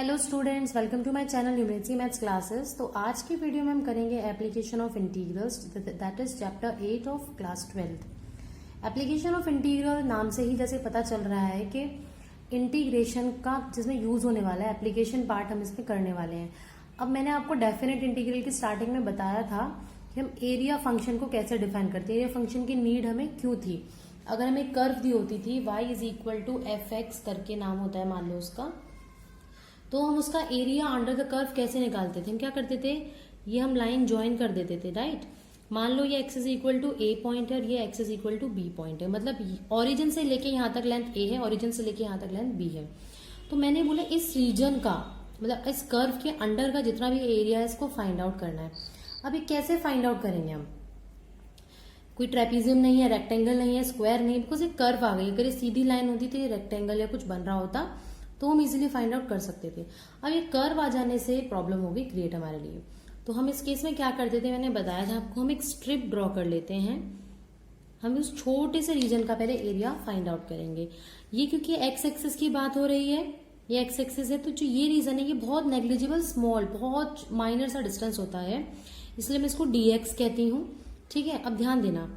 Hello students, welcome to my channel numerical maths classes. तो आज की वीडियो में हम करेंगे application of integrals, that is chapter 8 of class 12। Application of integral नाम से ही जैसे पता चल रहा है कि इंटीग्रेशन का जिसमें यूज होने वाला है, एप्लीकेशन पार्ट हम इसमें करने वाले हैं। अब मैंने आपको डेफिनेट इंटीग्रल की स्टार्टिंग में बताया था कि हम एरिया फंक्शन को कैसे डिफाइन करते हैं, एरिया फंक्शन की नीड हमें क्यों थी। अगर हमें कर्व दी होती थी y is equal to f x करके नाम होता है मान लो उसका, तो हम उसका एरिया अंडर द कर्व कैसे निकालते थे। हम क्या करते थे, ये हम लाइन ज्वाइन कर देते थे, राइट। मान लो ये x is equal to A point है और ये x is equal to B point है, मतलब ओरिजिन से लेके यहाँ तक लेंथ a है, ओरिजिन से लेके यहाँ तक लेंथ b है। तो मैंने बोला इस रीजन का मतलब इस कर्व के अंडर का जितना भी एरिया है इसको फाइंड आउट करना है। अब ये कैसे फाइंड आउट करेंगे हम, कोई ट्रेपीजियम नहीं है, रेक्टेंगल नहीं है, स्क्वायर नहीं, बिकॉज एक कर्व आ गई। अगर ये सीधी लाइन होती तो ये रेक्टेंगल या कुछ बन रहा होता तो हम इजीली फाइंड आउट कर सकते थे। अब ये कर्व आ जाने से प्रॉब्लम होगी क्रिएट हमारे लिए। तो हम इस केस में क्या करते थे, मैंने बताया था आपको, हम एक स्ट्रिप ड्रॉ कर लेते हैं। हम उस छोटे से रीजन का पहले एरिया फाइंड आउट करेंगे। ये क्योंकि एक्स एक्सिस की बात हो रही है, ये एक्स एक्सिस है, तो जो ये रीजन है ये बहुत नेग्लिजिबल स्मॉल, बहुत माइनर सा डिस्टेंस होता है, इसलिए मैं इसको dx कहती हूँ। ठीक है, अब ध्यान देना,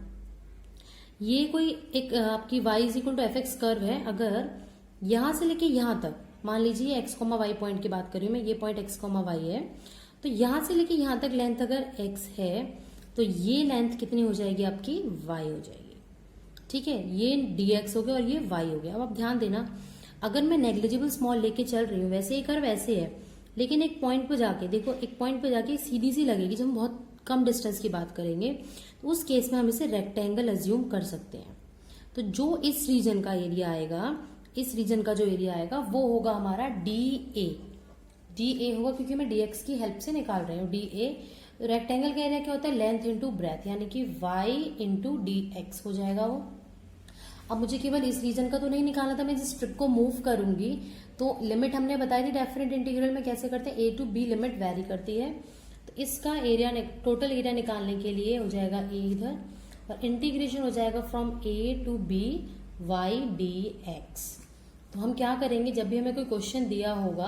ये कोई एक आपकी y is equal to f x curve है। अगर यहां से लेके यहां तक, मान लीजिए x, y पॉइंट की बात कर रही हूं मैं, ये पॉइंट x, y है, तो यहां से लेके यहां तक लेंथ अगर x है तो ये लेंथ कितनी हो जाएगी आपकी, y हो जाएगी। ठीक है, ये dx हो गया और ये y हो गया। अब आप ध्यान देना, अगर मैं नेग्लिजिबल स्मॉल लेके चल रही हूँ, वैसे ही कर्व ऐसे है, लेकिन एक पॉइंट पे जाके देखो, एक पॉइंट पे जाके सीधी सी लगेगी। जब हम बहुत कम डिस्टेंस की बात करेंगे तो उस केस में हम इसे रेक्टेंगल अज्यूम कर सकते हैं। तो जो इस रीजन का एरिया आएगा, इस रीजन का जो एरिया आएगा वो होगा हमारा डी ए होगा, क्योंकि मैं dx की हेल्प से निकाल रही हूँ। डी रेक्टेंगल का एरिया क्या होता है, लेंथ इंटू ब्रेथ, यानी कि y इंटू dx हो जाएगा वो। अब मुझे केवल इस रीजन का तो नहीं निकालना था, मैं जिस स्ट्रिप को मूव करूंगी तो लिमिट हमने बताई थी डेफिनेट इंटीग्रल में कैसे करते हैं, a to b limit vary करती है। तो इसका एरिया, टोटल एरिया निकालने के लिए हो जाएगा a इधर, और इंटीग्रेशन हो जाएगा from a to b y dx। तो हम क्या करेंगे, जब भी हमें कोई क्वेश्चन दिया होगा,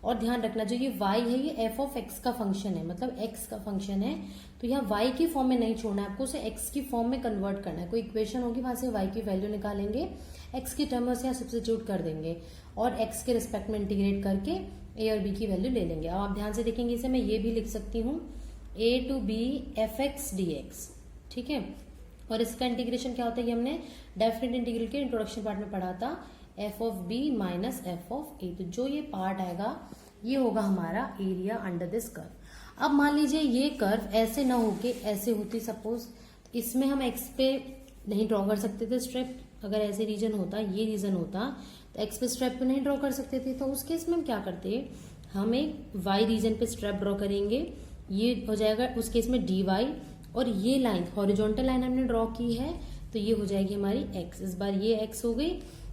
और ध्यान रखना जो ये y है ये f ऑफ x का फंक्शन है, मतलब x का फंक्शन है, तो यहाँ y की फॉर्म में नहीं छोड़ना है आपको, उसे x की फॉर्म में कन्वर्ट करना है। कोई इक्वेशन होगी वहां से y की वैल्यू निकालेंगे, x की टर्म से यहाँ सब्स्टिट्यूट कर देंगे और x के रिस्पेक्ट में इंटीग्रेट करके a और b की वैल्यू ले लेंगे। अब आप ध्यान से देखेंगे, इसे मैं ये भी लिख सकती हूँ a to b f x d x. ठीक है, और इसका इंटीग्रेशन क्या होता है, ये हमने डेफिनेट इंटीग्रल के इंट्रोडक्शन पार्ट में पढ़ा था, F of B minus F of A. तो जो ये पार्ट आएगा ये होगा हमारा एरिया अंडर दिस कर्व। अब मान लीजिए ये कर्व ऐसे ना होके ऐसे होती सपोज, तो इसमें हम एक्स पे नहीं ड्रॉ कर सकते थे स्ट्रिप। अगर ऐसे रीजन होता, ये रीजन होता, तो एक्स पे स्ट्रिप पे नहीं ड्रॉ कर सकते थे। तो उस केस में हम क्या करते, हम एक वाई रीजन पे स्ट्रिप ड्रॉ करेंगे, ये हो जाएगा उस केस में डी वाई, और ये लाइन हॉरिजॉन्टल लाइन हमने ड्रॉ की है तो ये हो जाएगी हमारी x। इस बार ये x हो गई,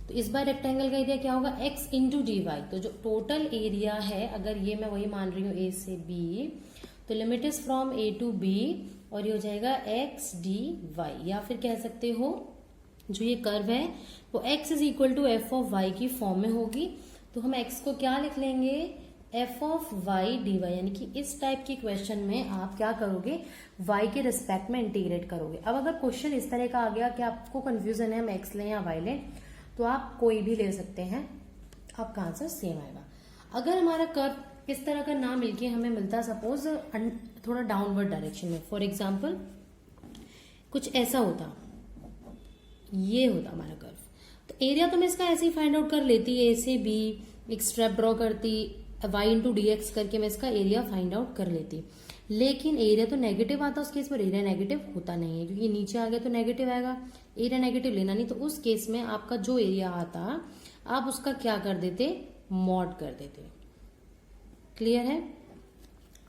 तो इस बार रेक्टेंगल का एरिया क्या होगा, x इंटू डी वाई। तो जो टोटल एरिया है, अगर ये मैं वही मान रही हूँ a से b, तो limit is from a to b, और ये हो जाएगा x डी वाई। या फिर कह सकते हो जो ये कर्व है वो x is equal to f of y की फॉर्म में होगी। तो हम x को क्या लिख लेंगे, f of y d y, यानी कि इस टाइप की क्वेश्चन में आप क्या करोगे, y के रिस्पेक्ट में इंटीग्रेट करोगे। अब अगर क्वेश्चन इस तरह का आ गया कि आपको कंफ्यूजन है हम x लें या y लें, तो आप कोई भी ले सकते हैं, आपका आंसर सेम आएगा। अगर हमारा कर्व इस तरह का ना मिलके हमें मिलता सपोज थोड़ा डाउनवर्ड डायरेक्शन में, फॉर एग्जाम्पल कुछ ऐसा होता, ये होता हमारा कर्व, तो एरिया तो मैं इसका ऐसे ही फाइंड आउट कर लेती, ए से बी एक स्ट्रेप ड्रॉ करती, y इंटू डी एक्स करके मैं इसका एरिया फाइंड आउट कर लेती। लेकिन एरिया तो नेगेटिव आता, उस केस में एरिया नेगेटिव होता नहीं है, क्योंकि नीचे आ गया तो नेगेटिव आएगा, एरिया नेगेटिव लेना नहीं। तो उस केस में आपका जो एरिया आता आप उसका क्या कर देते, मॉड कर देते। क्लियर है।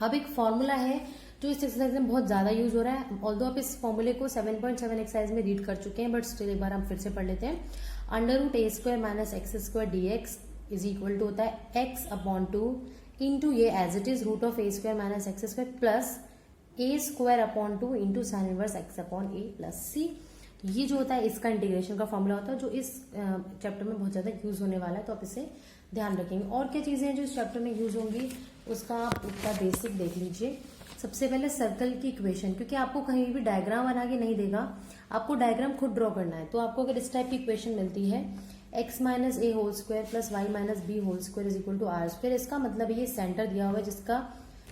अब एक फॉर्मूला है जो इस एक्सरसाइज में बहुत ज्यादा यूज हो रहा है, ऑल्दो आप इस फॉर्मूले को 7.7 एक्सरसाइज में रीड कर चुके हैं, बट स्टिल एक बार हम फिर से पढ़ लेते हैं। Under root A square minus X square D X is equal to होता है x अपॉन 2 इंटू ये as it is root of A square minus X square plus A square upon 2 into sine inverse X upon A plus C. तो ये जो होता है इसका integration का फॉर्मूला होता है, जो इस चैप्टर में बहुत ज्यादा यूज होने वाला है, तो आप इसे ध्यान रखेंगे। और क्या चीजें हैं जो इस चैप्टर में यूज होंगी उसका आप उसका बेसिक देख लीजिए। सबसे पहले सर्कल की इक्वेशन, क्योंकि आपको कहीं भी डायग्राम बना के नहीं देगा, आपको डायग्राम खुद ड्रॉ करना है। तो आपको अगर इस टाइप की इक्वेशन मिलती है x minus a whole square plus y minus b whole square is equal to r square, इसका मतलब ये सेंटर दिया हुआ है जिसका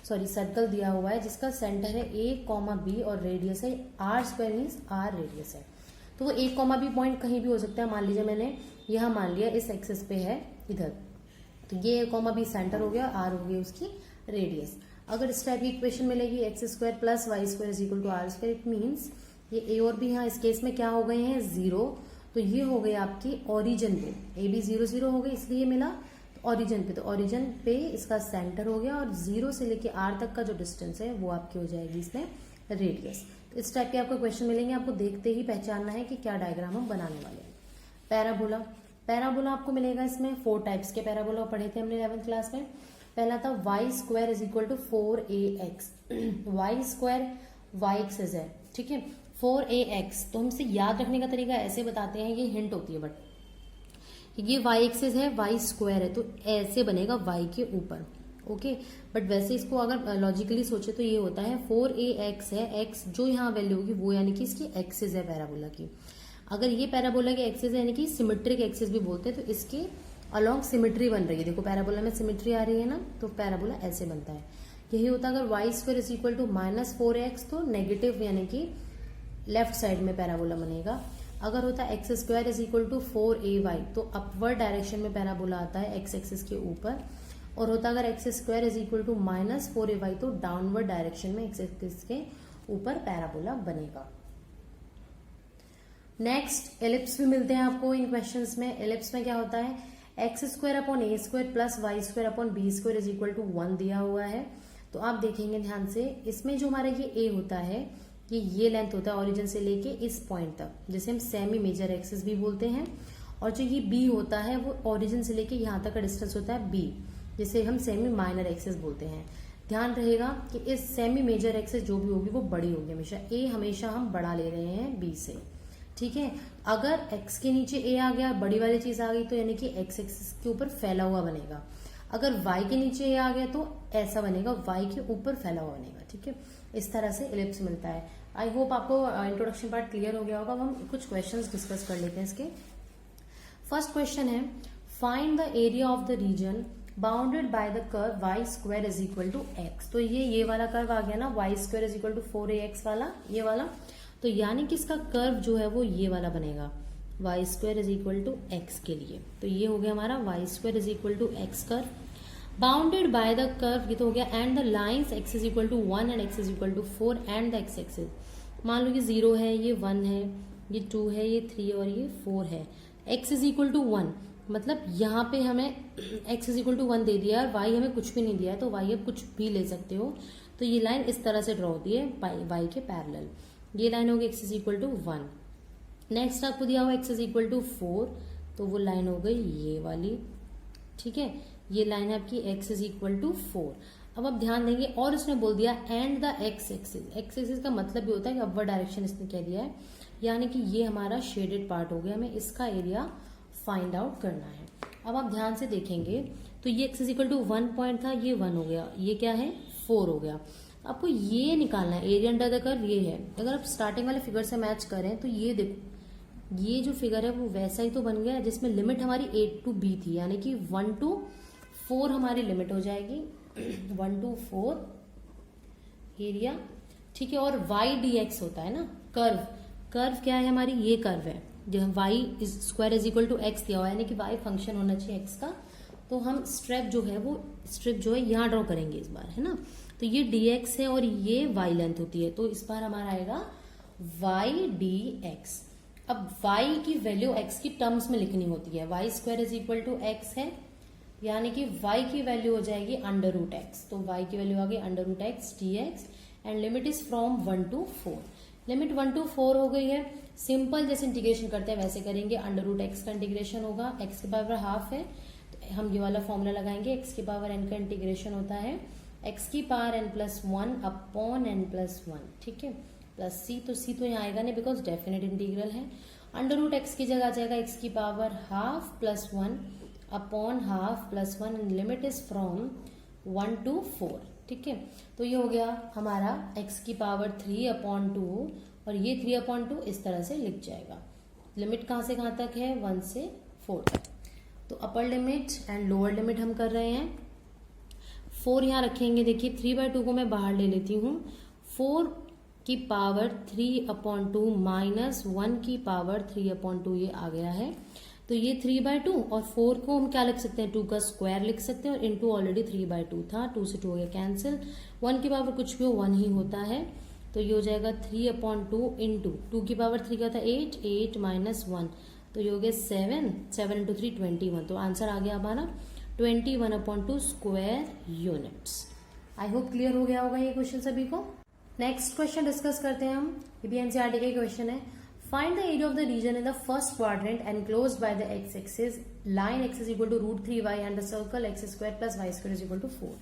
सर्कल दिया हुआ है जिसका सेंटर है a कॉमा बी और रेडियस है r square means r radius है। तो वो a कॉमा बी पॉइंट कहीं भी हो सकता है। मान लीजिए मैंने यह मान लिया इस एक्सिस पे है इधर, तो ये a कॉमा बी सेंटर हो गया, आर हो गई उसकी रेडियस। अगर इस टाइप की इक्वेशन मिलेगी x square plus y square is equal to r square, it means ये ए और बी यहाँ इस केस में क्या हो गए हैं, जीरो। तो ये हो गई आपकी ओरिजिन पे, ए बी जीरो जीरो हो गई इसलिए मिला ओरिजिन पे। तो ओरिजिन पे इसका सेंटर हो गया और जीरो से लेके आर तक का जो डिस्टेंस है वो आपकी हो जाएगी इसमें रेडियस। तो इस टाइप के आपको क्वेश्चन मिलेंगे, आपको देखते ही पहचानना है कि क्या डायग्राम हम बनाने वाले हैं। पैराबोला, पैराबोला आपको मिलेगा इसमें 4 टाइप्स के पैराबोला पढ़े थे हमने 11th क्लास में। पहला था y square is equal to 4ax, y square y axis है, ठीक है, 4ax। तो हमसे याद रखने का तरीका ऐसे बताते हैं, ये हिंट होती है, बट ये वाई एक्सिस है, वाई स्क्वायर है, तो ऐसे बनेगा वाई के ऊपर, ओके। बट वैसे इसको अगर लॉजिकली सोचे तो ये होता है 4ax है, x जो यहाँ वैल्यू होगी वो यानी कि इसकी एक्सिस है पैराबोला की। अगर ये पैराबोला की एक्सिस है यानी कि सिमेट्रिक एक्सिस भी बोलते हैं, तो इसके अलॉन्ग सिमेट्री बन रही है। देखो पैराबोला में सिमेट्री आ रही है ना, तो पैराबोला ऐसे बनता है। यही होता है अगर y square is equal to minus 4x, तो नेगेटिव यानी कि लेफ्ट साइड में पैराबोला बनेगा। अगर होता है x square is equal to 4ay, तो अपवर्ड डायरेक्शन में पैराबोला आता है एक्स एक्सिस के ऊपर। और होता अगर x square is equal to minus 4ay, तो डाउनवर्ड डायरेक्शन में एक्स एक्सिस के ऊपर पैराबोला बनेगा। नेक्स्ट एलिप्स भी मिलते हैं आपको इन क्वेश्चंस में। एलिप्स में क्या होता है, x square upon a square plus y square upon b square is equal to 1 दिया हुआ है। तो आप देखेंगे ध्यान से, इसमें जो हमारा ये ए होता है ये लेंथ होता है ओरिजिन से लेके इस पॉइंट तक, जिसे हम सेमी मेजर एक्सिस भी बोलते हैं। और जो ये बी होता है वो ओरिजिन से लेके यहाँ तक का डिस्टेंस होता है बी, जिसे हम सेमी माइनर एक्सिस बोलते हैं। ध्यान रहेगा कि इस सेमी मेजर एक्सिस जो भी होगी वो बड़ी होगी हमेशा, ए हमेशा हम बड़ा ले रहे हैं बी से, ठीक है। अगर x के नीचे a आ गया, बड़ी वाली चीज आ गई, तो यानी कि x एक्सिस के ऊपर फैला हुआ बनेगा। अगर y के नीचे a आ गया तो ऐसा बनेगा, y के ऊपर फैला हुआ बनेगा, ठीक है। इस तरह से एलिप्स मिलता है। आई होप आपको इंट्रोडक्शन पार्ट क्लियर हो गया होगा। अब हम कुछ क्वेश्चंस डिस्कस कर लेते हैं इसके। फर्स्ट क्वेश्चन है, find the area of the region bounded by the curve y square is equal to x। तो ये वाला कर्व आ गया ना, y square is equal to 4ax वाला, ये वाला। तो यानी कि इसका कर्व जो है वो ये वाला बनेगा, y square is equal to x के लिए। तो ये हो गया हमारा y square is equal to x curve bounded by the curve, ये तो हो गया। And the lines x is equal to 1 and x is equal to 4 and the x axis, मान लो ये 0 है, ये 1 है, ये 2 है, ये 3 और ये 4 है। एक्स इज इक्वल टू 1 मतलब यहाँ पे हमें एक्स इज इक्वल टू 1 दे दिया और वाई हमें कुछ भी नहीं दिया है, तो वाई आप कुछ भी ले सकते हो। तो ये लाइन इस तरह से ड्रॉ होती है वाई के पैरेलल। ये लाइन होगी x is equal to 1। Next आपको दिया हुआ x इज इक्वल टू 4, तो वो लाइन हो गई ये वाली, ठीक है। ये लाइन है आपकी x इज इक्वल टू 4। अब आप ध्यान देंगे, और उसने बोल दिया and the x axis. x axis का मतलब भी होता है कि अपवर्ड डायरेक्शन इसने कह दिया है, यानी कि ये हमारा शेडेड पार्ट हो गया, हमें इसका एरिया फाइंड आउट करना है। अब आप ध्यान से देखेंगे तो ये x is equal to 1 point था, ये 1 हो गया, ये क्या है 4 हो गया। आपको ये निकालना है, एरिया अंडर द कर्व ये है। अगर आप स्टार्टिंग वाले फिगर से मैच करें तो ये देखो, ये जो फिगर है वो वैसा ही तो बन गया है जिसमें लिमिट हमारी a टू b थी, यानी कि 1 to 4 हमारी लिमिट हो जाएगी 1 to 4 एरिया, ठीक है। और y dx होता है ना कर्व, कर्व क्या है हमारी, ये कर्व है जो y square is equal to x दिया हुआ है, यानी कि y फंक्शन होना चाहिए x का। तो हम स्ट्रिप जो है वो स्ट्रिप जो है यहाँ ड्रॉ करेंगे इस बार, है ना। तो ये dx है और ये y लेंथ होती है, तो इस बार हमारा आएगा y dx। अब y की वैल्यू x की टर्म्स में लिखनी होती है, y square is equal to x है, यानी कि y की वैल्यू हो जाएगी अंडर रूट एक्स। तो y की वैल्यू आ गई under root x dx and limit is from 1 to 4। Limit 1 to 4 हो गई है। सिंपल जैसे इंटीग्रेशन करते हैं वैसे करेंगे, अंडर रूट एक्स का इंटीग्रेशन होगा, x की पावर हाफ है, तो हम ये वाला फॉर्मूला लगाएंगे, x की पावर n का इंटीग्रेशन होता है x की power n plus 1 upon n plus 1, ठीक है, प्लस c। तो c तो यहाँ आएगा नहीं बिकॉज डेफिनेट इंटीग्रल है। अंडर रूट एक्स की जगह आ जाएगा x की power half plus 1 upon half plus 1 and limit is from 1 to 4। ठीक है, तो ये हो गया हमारा x की पावर 3/2 और ये 3/2 इस तरह से लिख जाएगा। लिमिट कहाँ से कहाँ तक है? 1 से 4 तक। तो upper limit and lower limit हम कर रहे हैं। 4 यहाँ रखेंगे, देखिए 3/2 को मैं बाहर ले लेती हूँ। 4 की पावर 3/2 माइनस 1 की पावर 3/2 ये आ गया है। तो ये 3/2 और 4 को हम क्या लिख सकते हैं? 2 का स्क्वायर लिख सकते हैं और इंटू ऑलरेडी 3/2 था, 2 से 2 हो गया कैंसिल। 1 की पावर कुछ भी हो 1 ही होता है, तो ये हो जाएगा 3/2 इंटू 2 की पावर 3 का था 8, 8 माइनस 1, तो ये हो गया 7, 7 इंटू 3 21। तो आंसर आ गया हमारा 21/2 square units. I hope clear हो गया होगा ये क्वेश्चन सभी को। नेक्स्ट क्वेश्चन डिस्कस करते हैं हम। ये भी एनसीईआरटी का क्वेश्चन है। Find the area of the region in the first quadrant enclosed by the x axis, line x is equal to √3y and the circle x² + y² is equal to 4।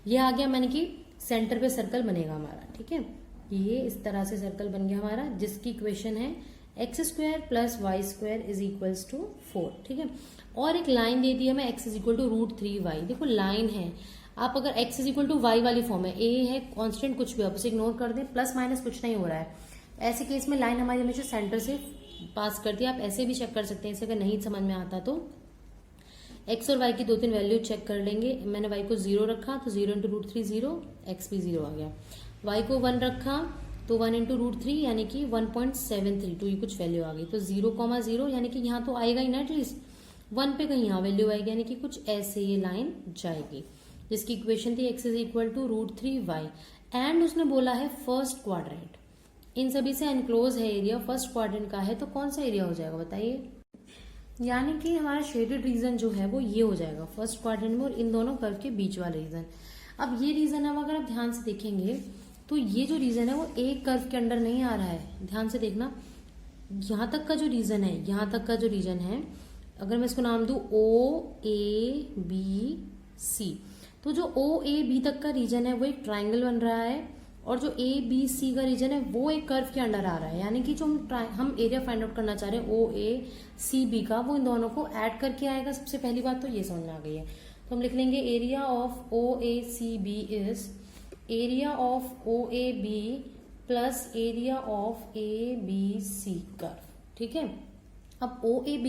ये आ गया, मैंने कि centre पे circle बनेगा हमारा। ठीक है, ये इस तरह से सर्कल बन गया हमारा, जिसकी इक्वेशन है x² + y² is equals to 4। ठीक है, और एक लाइन दे दी हमें x is equal to √3y। देखो लाइन है, आप अगर x is equal to y वाली फॉर्म है, a है कांस्टेंट, कुछ भी आप उसे इग्नोर कर दें, प्लस माइनस कुछ नहीं हो रहा है, ऐसे केस में लाइन हमारी हमेशा सेंटर से पास करती है। आप ऐसे भी चेक कर सकते हैं, इसे अगर नहीं समझ में आता तो x और y की 2-3 वैल्यू चेक कर लेंगे। मैंने y को 0 रखा तो 0 इंटू √3 0, x भी 0 आ गया। y को 1 रखा तो 1 इंटू √3 यानी कि 1.732, ये कुछ वैल्यू आ गई। तो 0,0 यानी कि यहाँ तो आएगा ही ना, एटलीस्ट 1 पे कहीं यहाँ वैल्यू आएगी, यानी कि कुछ ऐसे ये लाइन जाएगी, जिसकी इक्वेशन थी x is equal to √3y। And उसने बोला है फर्स्ट क्वाड्रेंट, इन सभी से एनक्लोज है एरिया, फर्स्ट क्वाड्रेंट का है, तो कौन सा एरिया हो जाएगा बताइए? यानी कि हमारा शेडेड रीजन जो है वो ये हो जाएगा फर्स्ट क्वाड्रेंट में, और इन दोनों कर्व के बीच वाला रीजन। अब ये रीजन अब अगर आप ध्यान से देखेंगे तो ये जो रीजन है वो एक कर्व के अंडर नहीं आ रहा है। ध्यान से देखना, यहाँ तक का जो रीजन है, यहाँ तक का जो रीजन है, अगर मैं इसको नाम दूं OABC, तो जो OAB तक का रीजन है वो एक ट्राइंगल बन रहा है, और जो ABC का रीजन है वो एक कर्व के अंडर आ रहा है। यानी कि जो हम एरिया फाइंड आउट करना चाह रहे हैं OACB का, वो इन दोनों को ऐड करके आएगा। सबसे पहली बात तो ये समझ में आ गई है, तो हम लिख लेंगे area of OACB is area of OAB plus area of ABC curve. ठीक है, अब OAB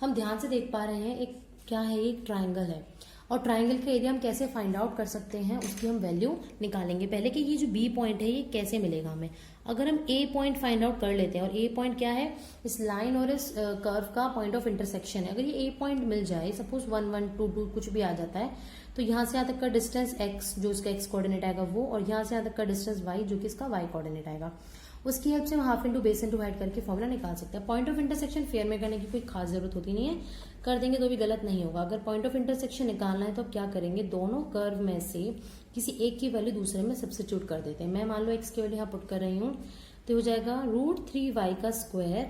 हम ध्यान से देख पा रहे हैं एक क्या है, एक ट्राइंगल है, और ट्राइंगल का एरिया हम कैसे फाइंड आउट कर सकते हैं उसकी हम वैल्यू निकालेंगे। पहले कि ये जो B पॉइंट है ये कैसे मिलेगा हमें, अगर हम A पॉइंट फाइंड आउट कर लेते हैं, और A पॉइंट क्या है, इस लाइन और इस कर्व का पॉइंट ऑफ इंटरसेक्शन है। अगर ये A पॉइंट मिल जाए, सपोज 1 1 2 2 कुछ भी आ जाता है, तो यहाँ से यहाँ तक का डिस्टेंस x जो इसका x कोऑर्डिनेट आएगा वो, और यहाँ से यहाँ तक का डिस्टेंस y जो कि इसका y कोऑर्डिनेट आएगा, उसकी हेल्प से हम half into base into height करके फॉर्मूला निकाल सकते हैं। पॉइंट ऑफ इंटरसेक्शन फेयर में करने की कोई खास जरूरत होती नहीं है, कर देंगे तो भी गलत नहीं होगा। अगर पॉइंट ऑफ इंटरसेक्शन निकालना है तो आप क्या करेंगे, दोनों कर्व में से किसी एक की वैल्यू दूसरे में सब्स्टिट्यूट कर देते हैं। मैं मान लो x की वैल्यू यहाँ पुट कर रही हूँ, तो हो जाएगा √3y का स्क्वायर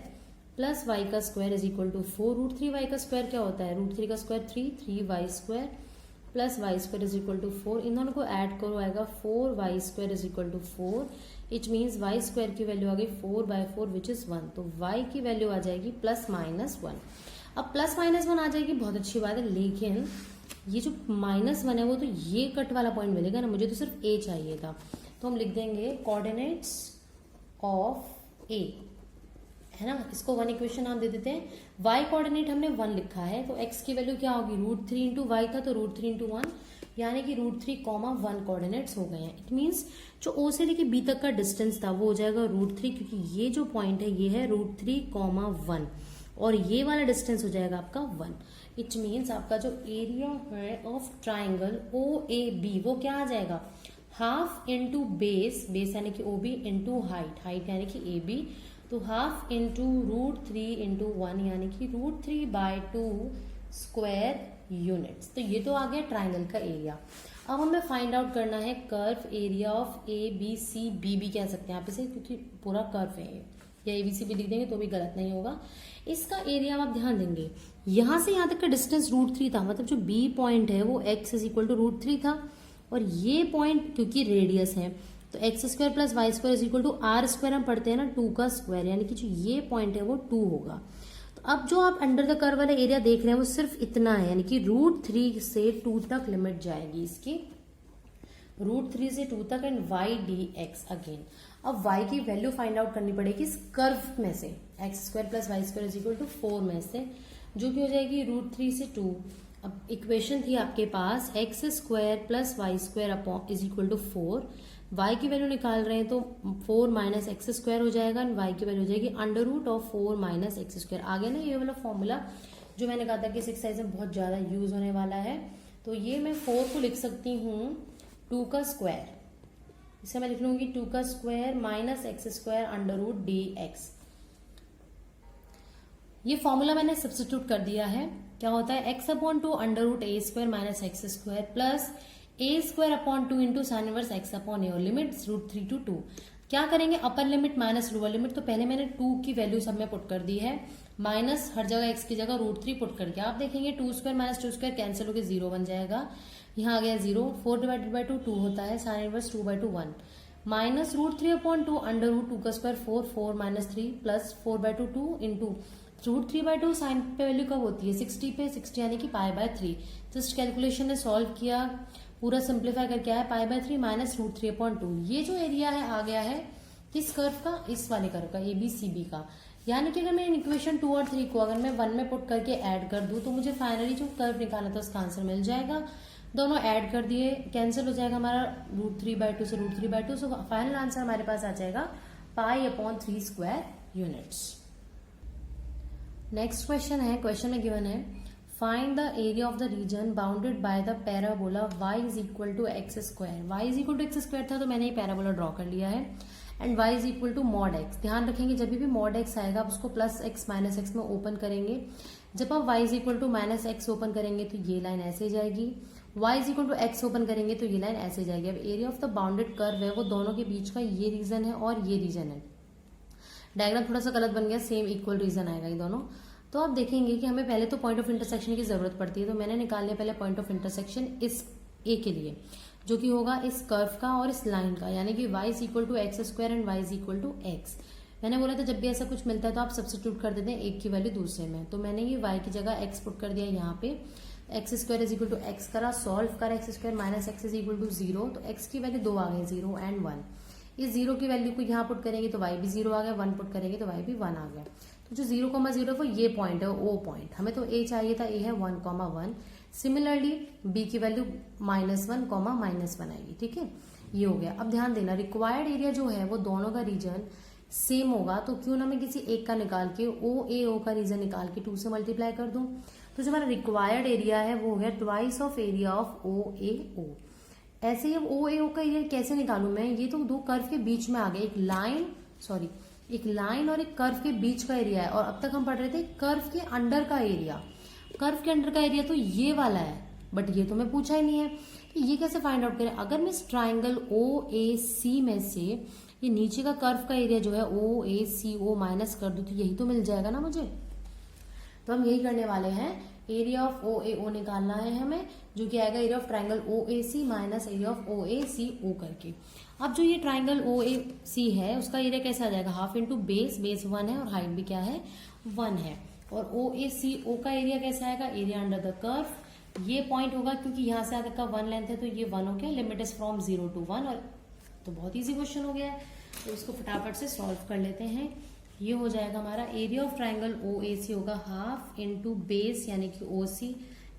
प्लस y का square is equal to 4। √3y का स्क्वायर क्या होता है, √3 का square 3y square plus y² is equal to 4। इन दोनों को ऐड करो, आएगा 4y² is equal to 4। It means y² की वैल्यू आ गई 4/4 विच इज 1। तो y की वैल्यू आ जाएगी +-1। अब +-1 आ जाएगी, बहुत अच्छी बात है, लेकिन ये जो -1 है वो तो ये कट वाला पॉइंट मिलेगा ना, मुझे तो सिर्फ a चाहिए था। तो हम लिख देंगे कोऑर्डिनेट्स ऑफ a, है ना, इसको 1 इक्वेशन नाम दे देते हैं। y कोऑर्डिनेट हमने 1 लिखा है, तो x की वैल्यू क्या होगी, √3 इंटू वाई था तो √3 इंटू 1, यानी कि √3, 1 कोऑर्डिनेट्स हो गए हैं। इट मीन्स जो O से लेके B तक का डिस्टेंस था वो हो जाएगा √3, क्योंकि ये जो पॉइंट है ये है √3, 1, और ये वाला डिस्टेंस हो जाएगा आपका 1। इट मीन्स आपका जो एरिया है ऑफ ट्राइंगल OAB वो क्या आ जाएगा, हाफ इंटू बेस, बेस यानी कि OB इंटू हाइट, हाइट यानी कि AB, तो हाफ इंटू √3 इंटू 1 यानी कि √3/2 स्क्वायर यूनिट्स। तो ये तो आ गया ट्राइंगल का एरिया। अब हमें फाइंड आउट करना है कर्व एरिया ऑफ ABCB भी कह सकते हैं आप इसे, क्योंकि पूरा कर्व है, या ABCB लिख देंगे तो भी गलत नहीं होगा। इसका एरिया आप ध्यान देंगे, यहां से यहां तक का डिस्टेंस √3 था, मतलब जो B पॉइंट है वो x इज इक्वल टू √3 था, और ये पॉइंट क्योंकि रेडियस है तो x² plus y² is equal to R² हम पढ़ते हैं ना 2 का स्क्वायर, यानी कि जो ये पॉइंट है वो 2 होगा। तो अब जो आप अंडर द कर्व वाला एरिया देख रहे हैं वो सिर्फ इतना है, यानी कि √3 से 2 तक लिमिट जाएगी इसकी, √3 से 2 तक एंड y dx अगेन। अब y की वैल्यू फाइंड आउट करनी पड़ेगी इस कर्व में से, x² + y² = 4 में से, जो कि हो जाएगी √3 से 2। अब इक्वेशन थी आपके पास x² + y² = 4, y की वैल्यू निकाल रहे हैं तो 4 - x² हो जाएगा एंड y की वैल्यू हो जाएगी √4 - x²। आ गया ना ये वाला फॉर्मूला जो मैंने कहा था कि 6 एक्सरसाइज में बहुत ज्यादा यूज होने वाला है। तो ये मैं 4 को लिख सकती हूँ 2 का स्क्वायर, इसे मैं लिख लूंगी 2 का स्क्वायर - x² √dx। ये फॉर्मूला मैंने सब्स्टिट्यूट कर दिया है। क्या होता है x/2 √a² - x² plus a² / 2 sin inverse x/a और लिमिट √3 to 2। क्या करेंगे, upper limit minus lower limit. तो पहले मैंने 2 की वैल्यू सब में पुट कर दी है, माइनस हर जगह x की जगह √3 पुट करके आप देखेंगे 2² - 2² कैंसिल होकर 0 बन जाएगा। यहाँ आ गया 0, 4 / 2 2 होता है, sin इनवर्स 2/2 1 माइनस √3/2 √2 का स्क्वायर 4 4 - 3 प्लस 4/2 2 इंटू √3/2 साइन पे वैल्यू कब होती है 60 पे, 60 यानी कि π/3। जस्ट कैलकुलेशन ने सॉल्व किया, पूरा सिंप्लीफाई करके आया π/3 माइनस √3/2। ये जो एरिया है आ गया है किस कर्व का, इस वाले कर्व का ABCB का। यानी कि अगर मैं इक्वेशन 2 और 3 को अगर मैं 1 में पुट करके ऐड कर दूं तो मुझे फाइनली जो कर्व निकालना था उसका आंसर मिल जाएगा। दोनों ऐड कर दिए, कैंसिल हो जाएगा हमारा √3/2 से √3/2। सो फाइनल आंसर हमारे पास आ जाएगा π/3² यूनिट्स। नेक्स्ट क्वेश्चन है, क्वेश्चन में गिवन है find the area of the region bounded by the parabola y = x²। y = x² था तो मैंने ये पैराबोला ड्रॉ कर लिया है एंड y = mod x। ध्यान रखेंगे जब भी mod x आएगा आप उसको +x - x में ओपन करेंगे। जब आप y = -x ओपन करेंगे तो ये लाइन ऐसे जाएगी, y = x ओपन करेंगे तो ये लाइन ऐसे जाएगी। अब area of the bounded curve है वो दोनों के बीच का ये रीजन है और ये रीजन है। डायग्राम थोड़ा सा गलत बन गया, सेम इक्वल रीजन आएगा ये दोनों। तो आप देखेंगे कि हमें पहले तो पॉइंट ऑफ इंटरसेक्शन की जरूरत पड़ती है, तो मैंने निकाल लिया पहले पॉइंट ऑफ इंटरसेक्शन इस ए के लिए, जो कि होगा इस कर्व का और इस लाइन का, यानी कि y = x² and y = x। मैंने बोला था जब भी ऐसा कुछ मिलता है तो आप सब्स्टिट्यूट कर देते हैं एक की वैल्यू दूसरे में। तो मैंने ये y की जगह x पुट कर दिया यहाँ पे, x² = x करा, सॉल्व करा, x² - x = 0, तो x की वैल्यू 2 आ गई, 0 एंड 1। इस 0 की वैल्यू को यहाँ पुट करेंगे तो y भी 0 आ गया, 1 पुट करेंगे तो y भी 1 आ गया। तो जो 0,0 वो ये पॉइंट है, O पॉइंट। हमें तो A चाहिए था, A है 1,1। सिमिलरली B की वैल्यू -1, -1 आएगी, ठीक है, ये हो गया। अब ध्यान देना रिक्वायर्ड एरिया जो है वो दोनों का रीजन सेम होगा, तो क्यों ना मैं किसी एक का निकाल के OAO का रीजन निकाल के 2 से मल्टीप्लाई कर दूं। तो जो हमारा रिक्वायर्ड एरिया है वो है twice of area of OAO। ऐसे ही अब OAO का एरिया कैसे निकालूं मैं, ये तो 2 कर्व के बीच में आ गया, एक लाइन और एक कर्व के बीच का एरिया है। और अब तक हम पढ़ रहे थे कर्व के अंडर का एरिया, कर्व के अंडर का एरिया तो ये वाला है, बट ये तो मैं पूछा ही नहीं है, तो ये कैसे फाइंड आउट करें। अगर मैं इस ट्राइंगल OAC में से ये नीचे का कर्व का एरिया जो है OACO माइनस कर दूं तो यही तो मिल जाएगा ना मुझे। तो हम यही करने वाले हैं, एरिया ऑफ OAO निकालना है हमें, जो कि आएगा area of triangle OAC minus area of OACO करके। अब जो ये ट्राइंगल OAC है उसका एरिया कैसे आ जाएगा, हाफ इंटू बेस 1 है और हाइट भी क्या है 1 है। और OACO का एरिया कैसे आएगा, एरिया अंडर द कर्व, ये पॉइंट होगा क्योंकि यहाँ से तक का 1 लेंथ है तो ये 1 हो गया, लिमिट इज फ्रॉम 0 to 1। और तो बहुत ईजी क्वेश्चन हो गया है, तो इसको फटाफट से सॉल्व कर लेते हैं। ये हो जाएगा हमारा एरिया ऑफ ट्राइंगल OAC होगा हाफ इंटू बेस यानी कि OC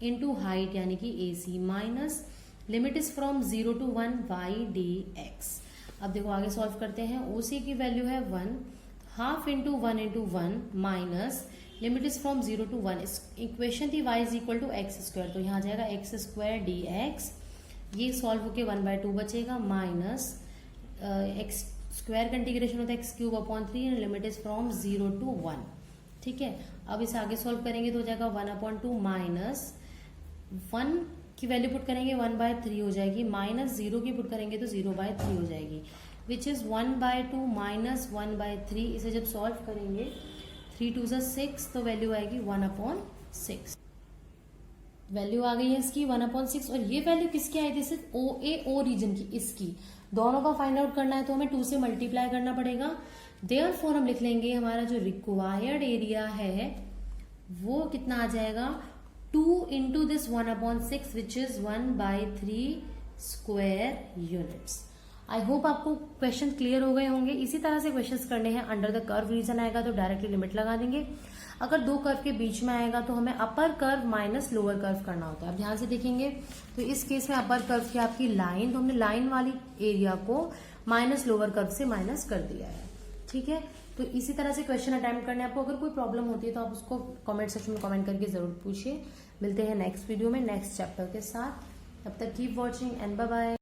इंटू हाइट यानी कि AC minus limit is from 0 to 1 y dx। अब देखो आगे सॉल्व करते हैं, OC की वैल्यू है 1, half into 1 into 1 minus limit is from 0 to 1। Equation थी y = x², तो यहाँ जाएगा x² dx, ये सॉल्व होके 1/2 बचेगा माइनस x स्क्वायर का इंटीग्रेशन होता है x³ / 3 limit is from 0 to 1। ठीक है, अब इसे आगे सॉल्व करेंगे तो हो जाएगा 1/2 माइनस 1 की वैल्यू पुट करेंगे 1/3 हो जाएगी, माइनस 0 की पुट करेंगे तो 0/3 हो जाएगी, विच इज 1/2 माइनस 1/3। इसे जब सॉल्व करेंगे 3 2 6 तो वैल्यू आएगी 1/6। वैल्यू आ गई है इसकी 1/6। और ये वैल्यू किसकी आई थी, सिर्फ OAO रीजन की, इसकी दोनों का फाइंड आउट करना है तो हमें 2 से मल्टीप्लाई करना पड़ेगा। देयरफॉर हम लिख लेंगे हमारा जो रिक्वायर्ड एरिया है वो कितना आ जाएगा 2 into this 1/6 which is 1/3 square units. I hope आपको क्वेश्चन क्लियर हो गए होंगे। इसी तरह से क्वेश्चंस करने हैं। अंडर द कर्व रीजन आएगा तो डायरेक्टली लिमिट लगा देंगे। अगर दो कर्व के बीच में आएगा तो हमें upper curve minus lower curve करना होता है। अब ध्यान से देखेंगे तो इस केस में अपर कर्व की आपकी लाइन, तो हमने लाइन वाली एरिया को माइनस लोअर कर्व से माइनस कर दिया है। ठीक है, तो इसी तरह से क्वेश्चन अटेम्प्ट करने आपको अगर कोई प्रॉब्लम होती है तो आप उसको कमेंट सेक्शन में कमेंट करके जरूर पूछिए। मिलते हैं नेक्स्ट वीडियो में नेक्स्ट चैप्टर के साथ। तब तक keep watching and bye bye.